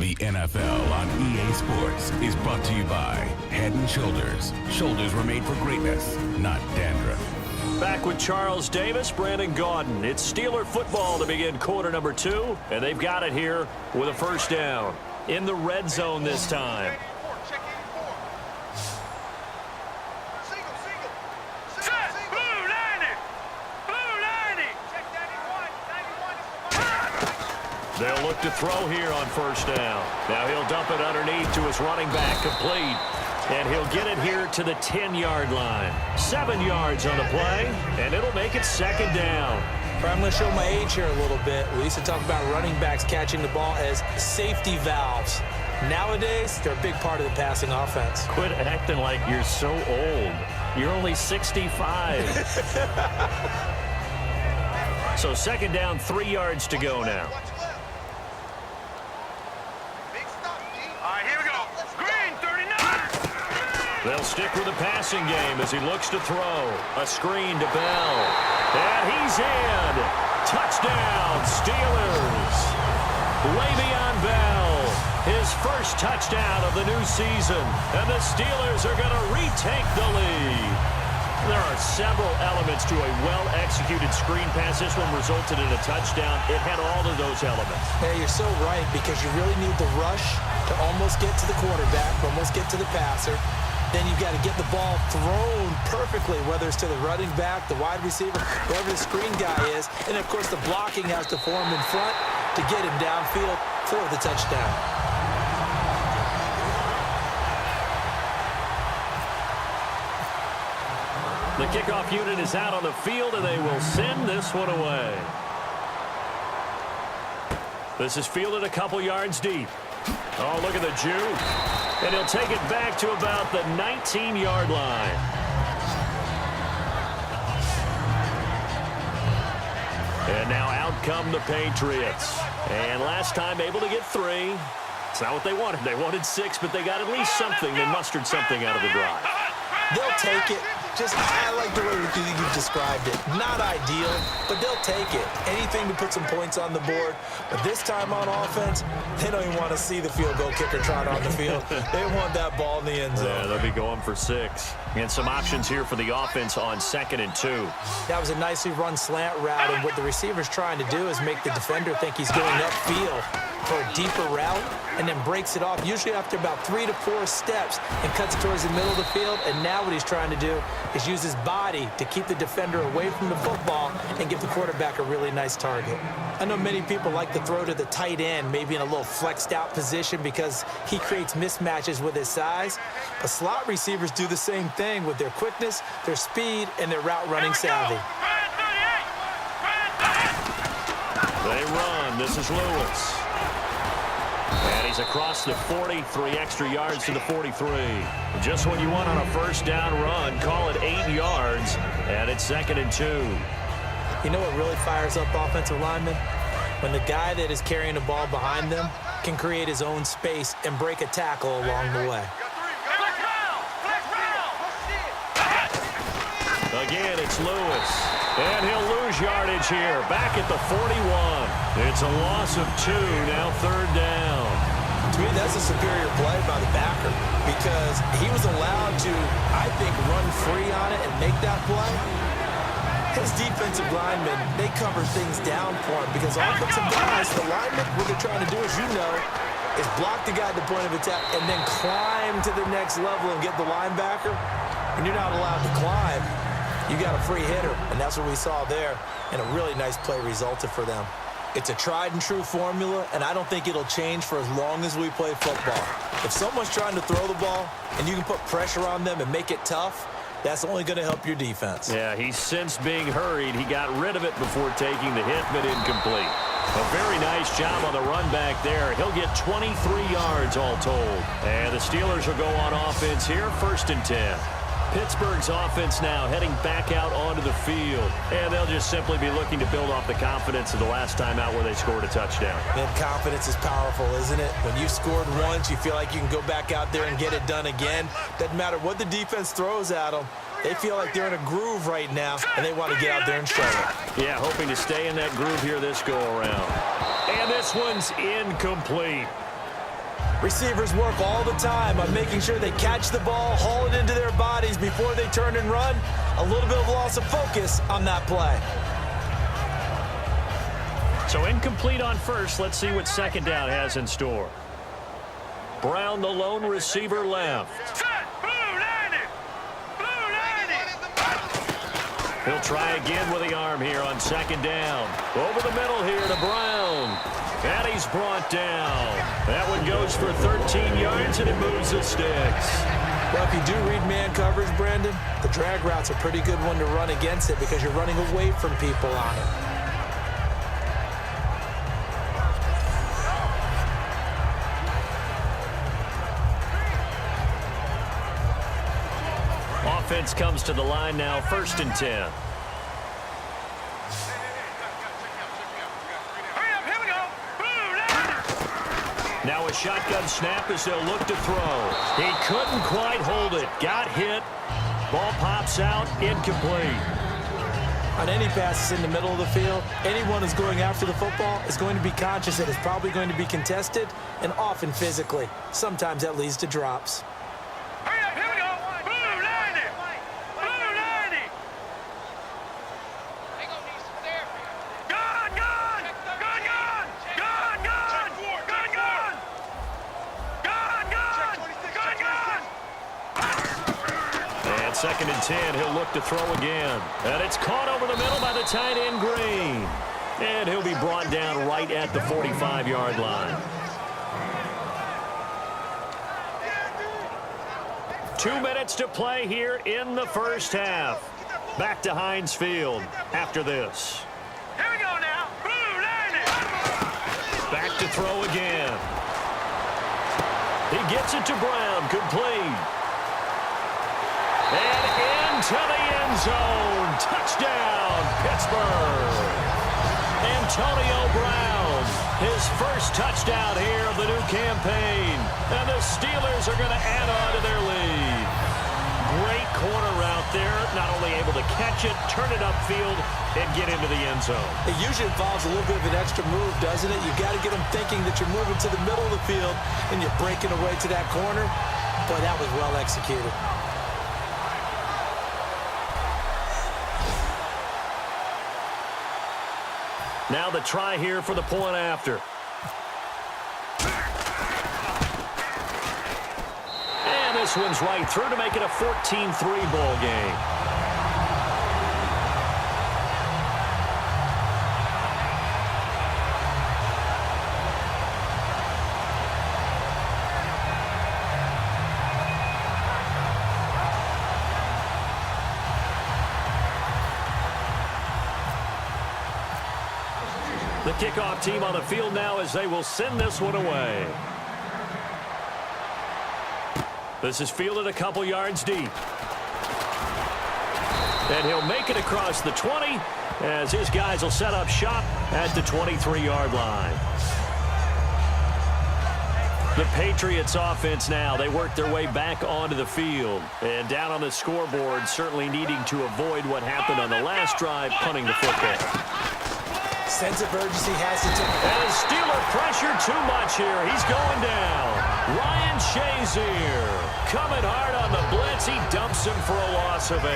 The NFL on EA Sports is brought to you by Head & Shoulders. Shoulders were made for greatness, not dandruff. Back with Charles Davis, Brandon Gaudin. It's Steeler football to begin quarter number 2, and they've got it here with a first down in the red zone this time. They'll look to throw here on first down. Now he'll dump it underneath to his running back, complete. And he'll get it here to the 10-yard line. 7 yards on the play, and it'll make it second down. I'm going to show my age here a little bit. We used to talk about running backs catching the ball as safety valves. Nowadays, they're a big part of the passing offense. Quit acting like you're so old. You're only 65. So second down, 3 yards to go now. They'll stick with the passing game as he looks to throw. A screen to Bell. And he's in. Touchdown, Steelers. Le'Veon Bell, his first touchdown of the new season. And the Steelers are going to retake the lead. There are several elements to a well-executed screen pass. This one resulted in a touchdown. It had all of those elements. Hey, you're so right, because you really need the rush to almost get to the quarterback, almost get to the passer. Then you've got to get the ball thrown perfectly, whether it's to the running back, the wide receiver, whoever the screen guy is. And, of course, the blocking has to form in front to get him downfield for the touchdown. The kickoff unit is out on the field, and they will send this one away. This is fielded a couple yards deep. Oh, look at the juke. And he'll take it back to about the 19-yard line. And now out come the Patriots. And last time able to get 3. It's not what they wanted. They wanted 6, but they got at least something. They mustered something out of the drive. They'll take it. I like the way you've described it. Not ideal, but they'll take it. Anything to put some points on the board. But this time on offense, they don't even want to see the field goal kicker trot on the field. They want that ball in the end zone. Yeah, they'll be going for 6. And some options here for the offense on 2nd and 2. That was a nicely run slant route, and what the receiver's trying to do is make the defender think he's going upfield for a deeper route, and then breaks it off, usually after about 3 to 4 steps, and cuts towards the middle of the field. And now what he's trying to do is use his body to keep the defender away from the football and give the quarterback a really nice target. I know many people like to throw to the tight end, maybe in a little flexed out position, because he creates mismatches with his size. But slot receivers do the same thing with their quickness, their speed, and their route running savvy. They run. This is Lewis. And he's across the 43 extra yards to the 43. Just what you want on a first down run. Call it 8 yards, and it's 2nd and 2. You know what really fires up offensive linemen? When the guy that is carrying the ball behind them can create his own space and break a tackle along the way. Again, it's Lewis. And he'll lose yardage here. Back at the 41. It's a loss of 2. Now 3rd down. To me, that's a superior play by the backer, because he was allowed to, I think, run free on it and make that play. His defensive linemen, they cover things down for him, because offensive guys, the linemen, what they're trying to do, as you know, is block the guy at the point of attack and then climb to the next level and get the linebacker. When you're not allowed to climb, you got a free hitter, and that's what we saw there, and a really nice play resulted for them. It's a tried-and-true formula, and I don't think it'll change for as long as we play football. If someone's trying to throw the ball and you can put pressure on them and make it tough, that's only going to help your defense. Yeah, he's sensed being hurried. He got rid of it before taking the hit, but incomplete. A very nice job on the run back there. He'll get 23 yards all told. And the Steelers will go on offense here, 1st and 10. Pittsburgh's offense now heading back out onto the field. And they'll just simply be looking to build off the confidence of the last time out where they scored a touchdown. Man, confidence is powerful, isn't it? When you've scored once, you feel like you can go back out there and get it done again. Doesn't matter what the defense throws at them. They feel like they're in a groove right now, and they want to get out there and show it. Yeah, hoping to stay in that groove here this go-around. And this one's incomplete. Receivers work all the time on making sure they catch the ball, haul it into their bodies before they turn and run. A little bit of loss of focus on that play. So incomplete on first. Let's see what second down has in store. Brown, the lone receiver, left. He'll try again with the arm here on second down. Over the middle here to Brown. And he's brought down. That one goes for 13 yards, and it moves the sticks. Well, if you do read man coverage, Brandon, the drag route's a pretty good one to run against it because you're running away from people on it. Offense comes to the line now, 1st and 10. Now a shotgun snap as they'll look to throw. He couldn't quite hold it. Got hit. Ball pops out. Incomplete. On any passes in the middle of the field, anyone who's going after the football is going to be conscious that it's probably going to be contested and often physically. Sometimes that leads to drops. Second and 10, he'll look to throw again. And it's caught over the middle by the tight end, Green. And he'll be brought down right at the 45-yard line. 2 minutes to play here in the first half. Back to Heinz Field after this. Here we go now. Back to throw again. He gets it to Brown, complete. And into the end zone. Touchdown, Pittsburgh. Antonio Brown, his first touchdown here of the new campaign. And the Steelers are going to add on to their lead. Great corner route there. Not only able to catch it, turn it upfield, and get into the end zone. It usually involves a little bit of an extra move, doesn't it? You've got to get them thinking that you're moving to the middle of the field and you're breaking away to that corner. Boy, that was well executed. Now the try here for the point after. And this one's right through to make it a 14-3 ball game. The kickoff team on the field now as they will send this one away. This is fielded a couple yards deep. And he'll make it across the 20 as his guys will set up shop at the 23-yard line. The Patriots offense now, they work their way back onto the field. And down on the scoreboard, certainly needing to avoid what happened on the last drive, punting the football. Sense of urgency has to take. And Steeler pressure too much here. He's going down. Ryan Shazier coming hard on the blitz. He dumps him for a loss of 8.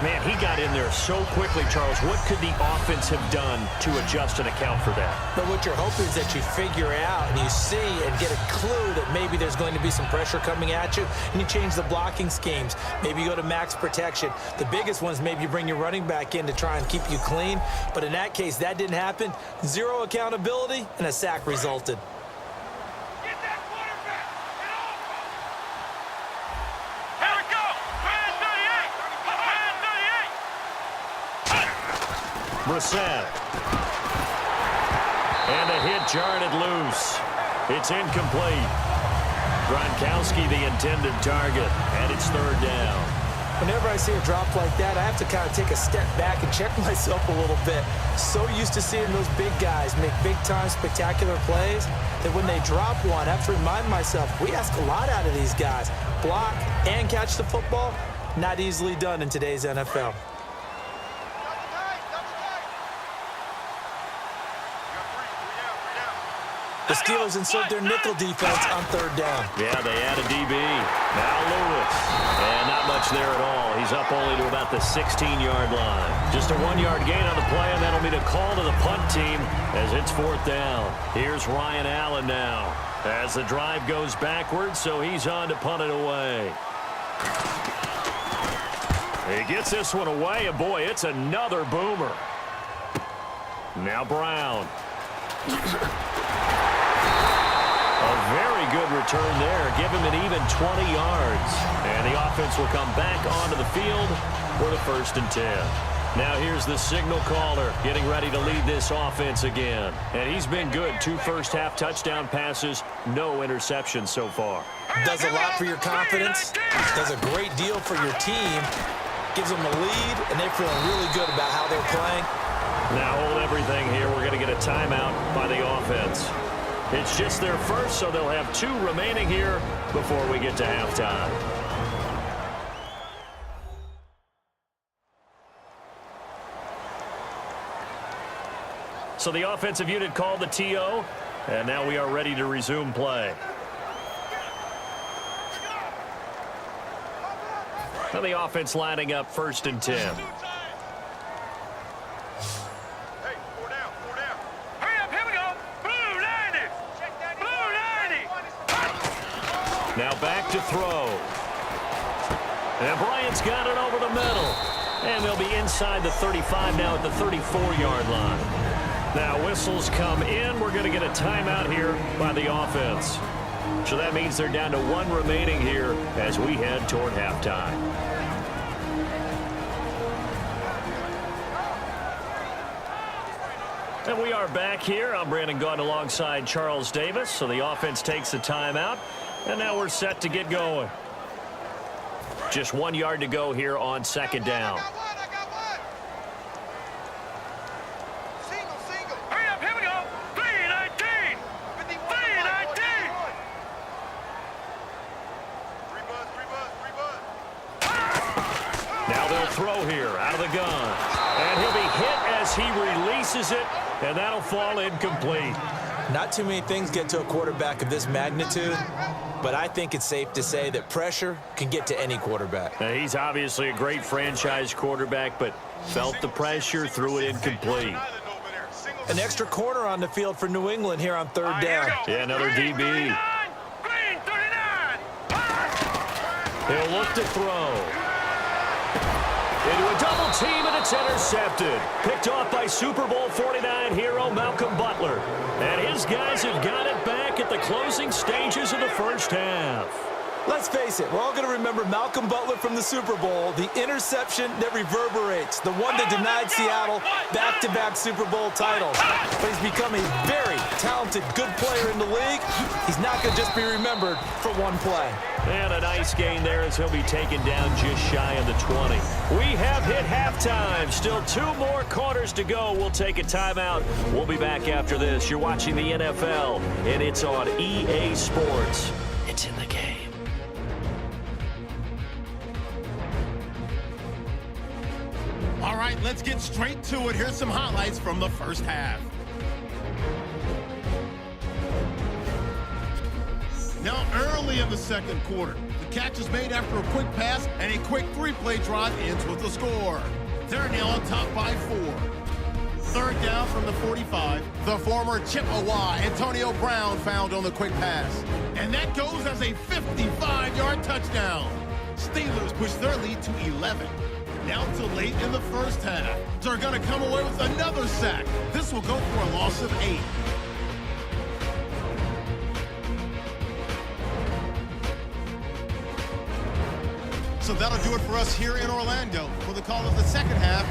Man, he got in there so quickly, Charles. What could the offense have done to adjust and account for that? But what you're hoping is that you figure out and you see and get a clue that maybe there's going to be some pressure coming at you, and you change the blocking schemes. Maybe you go to max protection. The biggest ones, maybe you bring your running back in to try and keep you clean. But in that case, that didn't happen. Zero accountability, and a sack resulted. Brissett. And the hit jarred it loose. It's incomplete. Gronkowski the intended target, and it's 3rd down. Whenever I see a drop like that, I have to kind of take a step back and check myself a little bit. So used to seeing those big guys make big-time spectacular plays that when they drop one, I have to remind myself, we ask a lot out of these guys. Block and catch the football, not easily done in today's NFL. The Steelers insert their nickel defense on third down. Yeah, they add a DB. Now Lewis. And not much there at all. He's up only to about the 16-yard line. Just a 1-yard gain on the play, and that'll mean a call to the punt team as it's fourth down. Here's Ryan Allen now as the drive goes backwards, so he's on to punt it away. He gets this one away, and boy, it's another boomer. Now Brown. A very good return there. Give him an even 20 yards. And the offense will come back onto the field for the 1st and 10. Now here's the signal caller getting ready to lead this offense again. And he's been good. 2 first-half touchdown passes, no interceptions so far. Does a lot for your confidence. Does a great deal for your team. Gives them a lead, and they're feeling really good about how they're playing. Now hold everything here. We're going to get a timeout by the offense. It's just their first, so they'll have 2 remaining here before we get to halftime. So the offensive unit called the TO, and now we are ready to resume play. Now the offense lining up 1st and 10. Now back to throw. And Bryant's got it over the middle. And they'll be inside the 35 now at the 34-yard line. Now whistles come in. We're going to get a timeout here by the offense. So that means they're down to 1 remaining here as we head toward halftime. And we are back here. I'm Brandon Gaudin alongside Charles Davis. So the offense takes the timeout. And now we're set to get going. Just 1 yard to go here on 2nd down. Hurry up, here we go. 3-19. 3-19. Now they'll throw here out of the gun. And he'll be hit as he releases it. And that'll fall incomplete. Not too many things get to a quarterback of this magnitude, but I think it's safe to say that pressure can get to any quarterback. Now, he's obviously a great franchise quarterback, but felt the pressure, threw it incomplete. An extra corner on the field for New England here on 3rd down. Yeah, another DB. He'll look to throw. Into a double team, and it's intercepted. Picked off by Super Bowl 49 hero Malcolm Butler. And his guys have got it back at the closing stages of the 1st half. Let's face it, we're all going to remember Malcolm Butler from the Super Bowl, the interception that reverberates, the one that denied Seattle back-to-back Super Bowl titles. But he's become a very talented, good player in the league. He's not going to just be remembered for one play. And a nice gain there as he'll be taken down just shy of the 20. We have hit halftime. Still 2 more quarters to go. We'll take a timeout. We'll be back after this. You're watching the NFL, and it's on EA Sports. It's in the game. All right, let's get straight to it. Here's some highlights from the 1st half. Now, early in the 2nd quarter, the catch is made after a quick pass, and a quick 3-play drive ends with a score. They're now on top by 4. 3rd down from the 45. The former Chippewa Antonio Brown found on the quick pass. And that goes as a 55-yard touchdown. Steelers push their lead to 11. Now to late in the 1st half. They're going to come away with another sack. This will go for a loss of 8. So that'll do it for us here in Orlando. For the call of the 2nd half.